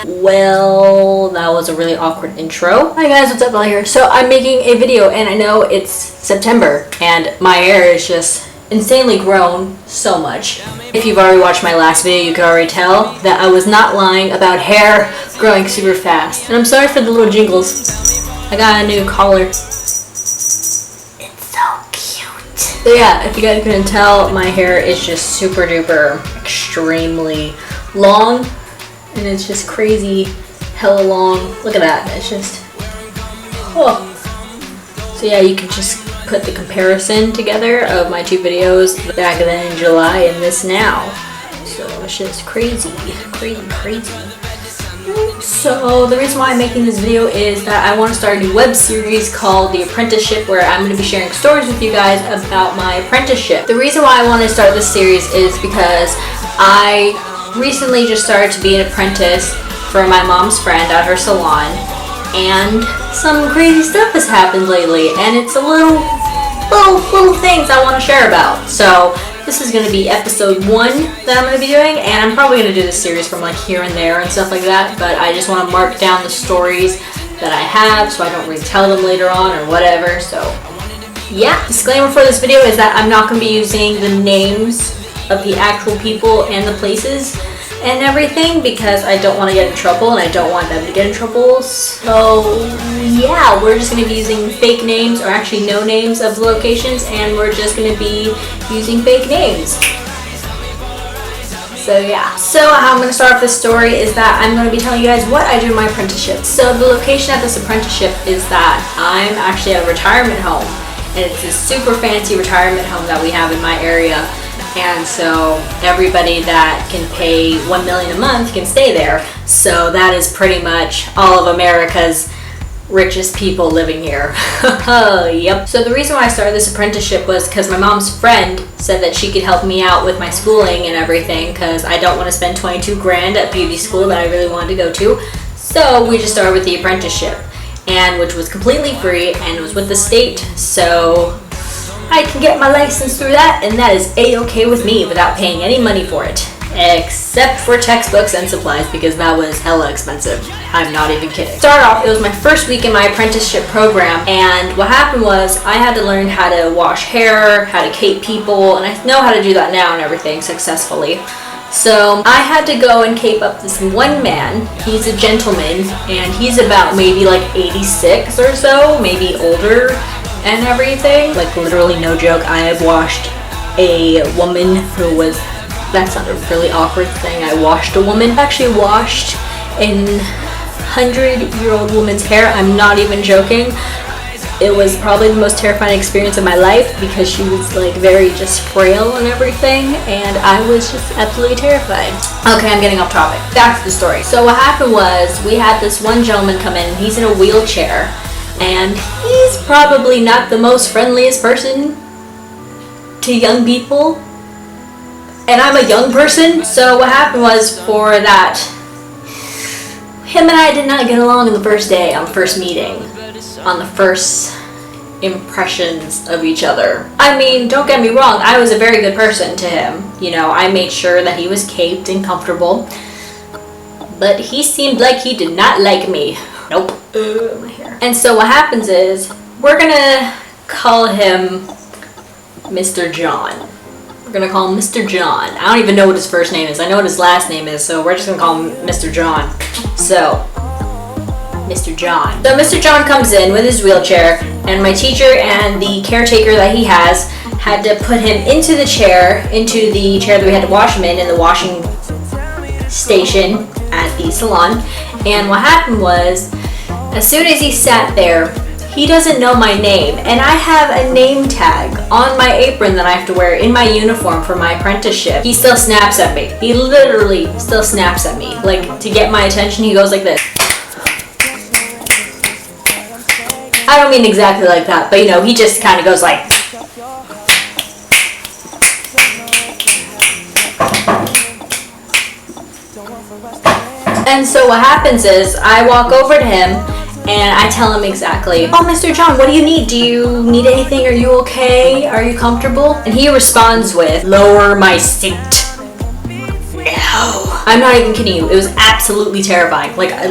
Well, that was a really awkward intro. Hi guys, what's up out here? So I'm making a video and I know it's September and my hair is just insanely grown so much. If you've already watched my last video, you could already tell that I was not lying about hair growing super fast. And I'm sorry for the little jingles. I got a new collar. It's so cute. So yeah, if you guys couldn't tell, my hair is just super duper extremely long. And it's just crazy, hella long. Look at that, it's just, oh. So yeah, you can just put the comparison together of my two videos back then in July and this now. So it's just crazy, crazy. So the reason why I'm making this video is that I want to start a new web series called The Apprenticeship, where I'm going to be sharing stories with you guys about my apprenticeship. The reason why I want to start this series is because I recently just started to be an apprentice for my mom's friend at her salon, and some crazy stuff has happened lately, and it's a little things I want to share about. So this is going to be episode 1 that I'm going to be doing, and I'm probably going to do this series from like here and there and stuff like that, but I just want to mark down the stories that I have so I don't retell them later on or whatever. So yeah, disclaimer for this video is that I'm not going to be using the names of the actual people and the places and everything because I don't want to get in trouble and I don't want them to get in trouble. So yeah, we're just going to be using fake names, or actually no names of the locations, and we're just going to be using fake names. So yeah, so how I'm going to start off this story is that I'm going to be telling you guys what I do in my apprenticeship. So the location at this apprenticeship is that I'm actually at a retirement home, and it's a super fancy retirement home that we have in my area. And so everybody that can pay $1 million a month can stay there. So that is pretty much all of America's richest people living here. Yep. So the reason why I started this apprenticeship was because my mom's friend said that she could help me out with my schooling and everything, because I don't want to spend 22 grand at beauty school that I really wanted to go to. So we just started with the apprenticeship, and which was completely free and it was with the state. So I can get my license through that, and that is a-okay with me without paying any money for it, except for textbooks and supplies, because that was hella expensive. I'm not even kidding. Start off, it was my first week in my apprenticeship program, and what happened was I had to learn how to wash hair, how to cape people, and I know how to do that now and everything successfully. So I had to go and cape up this one man. He's a gentleman, and he's about maybe like 86 or so, maybe older and everything. Like literally no joke, I have washed a woman who was, that's not a really awkward thing, I washed a woman. I actually washed a 100-year-old woman's hair. I'm not even joking. It was probably the most terrifying experience of my life because she was like very just frail and everything, and I was just absolutely terrified. Okay, I'm getting off topic. Back to the story. So what happened was we had this one gentleman come in, he's in a wheelchair, and he's probably not the most friendliest person to young people. And I'm a young person, so what happened was for that, him and I did not get along on the first day, on the first meeting, on the first impressions of each other. I mean, don't get me wrong, I was a very good person to him. You know, I made sure that he was caped and comfortable, but he seemed like he did not like me. Nope. My hair. And so what happens is, we're gonna call him Mr. John. We're gonna call him Mr. John. I don't even know what his first name is. I know what his last name is, so we're just gonna call him Mr. John. So, Mr. John. So Mr. John comes in with his wheelchair, and my teacher and the caretaker that he has had to put him into the chair that we had to wash him in the washing station at the salon. And what happened was, as soon as he sat there, he doesn't know my name, and I have a name tag on my apron that I have to wear in my uniform for my apprenticeship. He still snaps at me. He literally still snaps at me. Like, to get my attention, he goes like this. I don't mean exactly like that, but you know, he just kind of goes like. And so what happens is, I walk over to him and I tell him exactly, "Oh, Mr. John, what do you need? Do you need anything? Are you okay? Are you comfortable?" And he responds with, "Lower my seat." No. I'm not even kidding you. It was absolutely terrifying. Like, I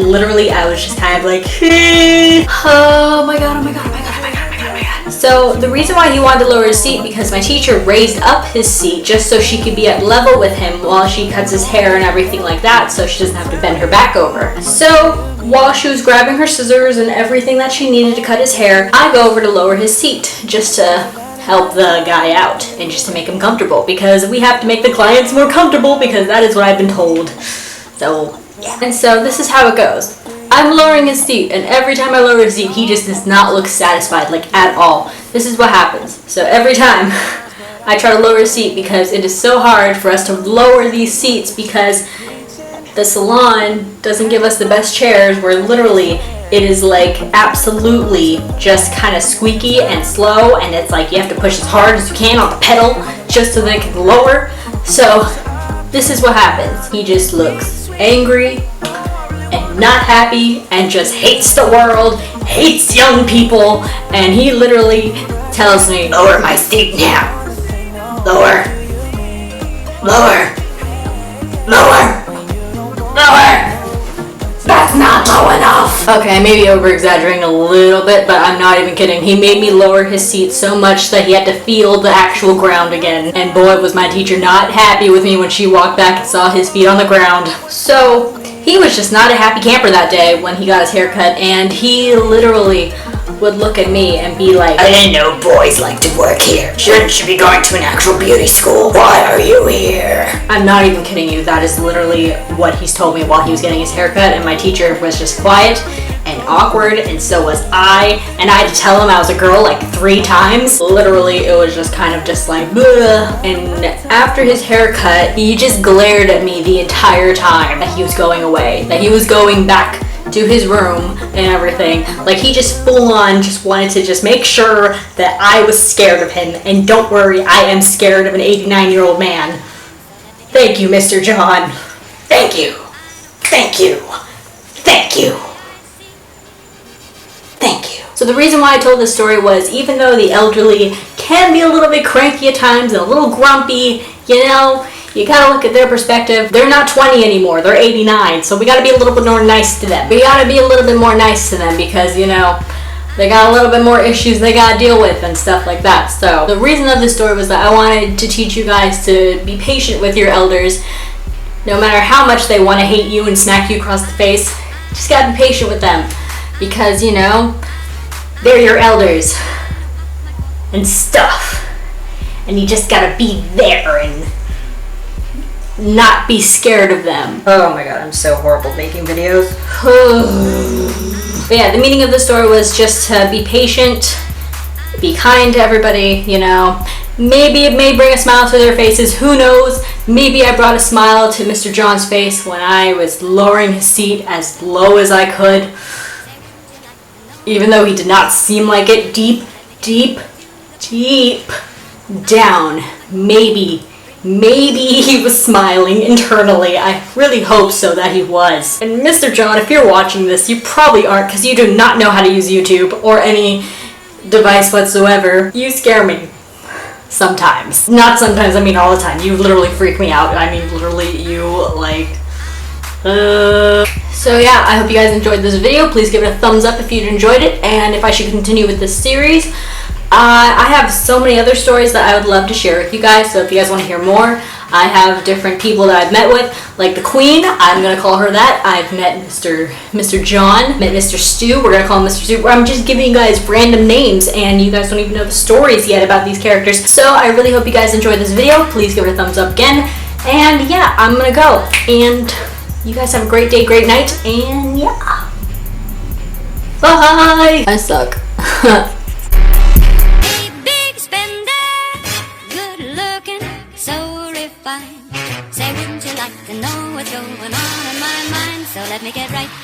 was just kind of like, oh my god, oh my god, oh my god, oh my god, oh my god, oh my god. So the reason why he wanted to lower his seat, because my teacher raised up his seat just so she could be at level with him while she cuts his hair and everything like that, so she doesn't have to bend her back over. So while she was grabbing her scissors and everything that she needed to cut his hair, I go over to lower his seat just to help the guy out and just to make him comfortable, because we have to make the clients more comfortable, because that is what I've been told. So yeah. And so this is how it goes. I'm lowering his seat, and every time I lower his seat, he just does not look satisfied, like at all. This is what happens. So every time I try to lower his seat, because it is so hard for us to lower these seats, because the salon doesn't give us the best chairs, where literally it is like absolutely just kind of squeaky and slow, and it's like you have to push as hard as you can on the pedal just so they can lower. So this is what happens. He just looks angry and not happy and just hates the world, hates young people, and he literally tells me, lower my seat now. Lower. Lower. Lower. Lower! That's not low enough! Okay, I may be over-exaggerating a little bit, but I'm not even kidding. He made me lower his seat so much that he had to feel the actual ground again. And boy, was my teacher not happy with me when she walked back and saw his feet on the ground. So, he was just not a happy camper that day when he got his hair cut, and he literally would look at me and be like, I didn't know boys like to work here. Shouldn't you be going to an actual beauty school? Why are you here? I'm not even kidding you. That is literally what he's told me while he was getting his hair cut, and my teacher was just quiet and awkward, and so was I. And I had to tell him I was a girl like 3 times. Literally, it was just kind of just like, bleh. And after his haircut, he just glared at me the entire time that he was going away, that he was going back to his room and everything. Like, he just full on just wanted to just make sure that I was scared of him. And don't worry, I am scared of an 89-year-old man. Thank you, Mr. John. Thank you. Thank you. Thank you. Thank you. So the reason why I told this story was, even though the elderly can be a little bit cranky at times and a little grumpy, you know, you gotta look at their perspective. They're not 20 anymore, they're 89, so we gotta be a little bit more nice to them. We gotta be a little bit more nice to them because, you know, they got a little bit more issues they gotta deal with and stuff like that. So the reason of this story was that I wanted to teach you guys to be patient with your elders. No matter how much they want to hate you and smack you across the face, just gotta be patient with them. Because, you know, they're your elders and stuff. And you just gotta be there and not be scared of them. Oh my god, I'm so horrible making videos. But yeah, the meaning of the story was just to be patient, be kind to everybody, you know. Maybe it may bring a smile to their faces, who knows? Maybe I brought a smile to Mr. John's face when I was lowering his seat as low as I could. Even though he did not seem like it, deep, deep, deep down, maybe he was smiling internally. I really hope so that he was. And Mr. John, if you're watching this, you probably aren't, because you do not know how to use YouTube or any device whatsoever. You scare me. Sometimes. Not sometimes, I mean all the time. You literally freak me out. I mean literally, you like... So yeah, I hope you guys enjoyed this video. Please give it a thumbs up if you enjoyed it, and if I should continue with this series. I have so many other stories that I would love to share with you guys, so if you guys want to hear more, I have different people that I've met with, like the Queen, I'm going to call her that. I've met Mr. John, met Mr. Stu, we're going to call him Mr. Stu. I'm just giving you guys random names, and you guys don't even know the stories yet about these characters. So I really hope you guys enjoyed this video. Please give it a thumbs up again, and yeah, I'm going to go, and you guys have a great day, great night, and yeah. Bye! I suck. Say, wouldn't you like to know what's going on in my mind? So let me get right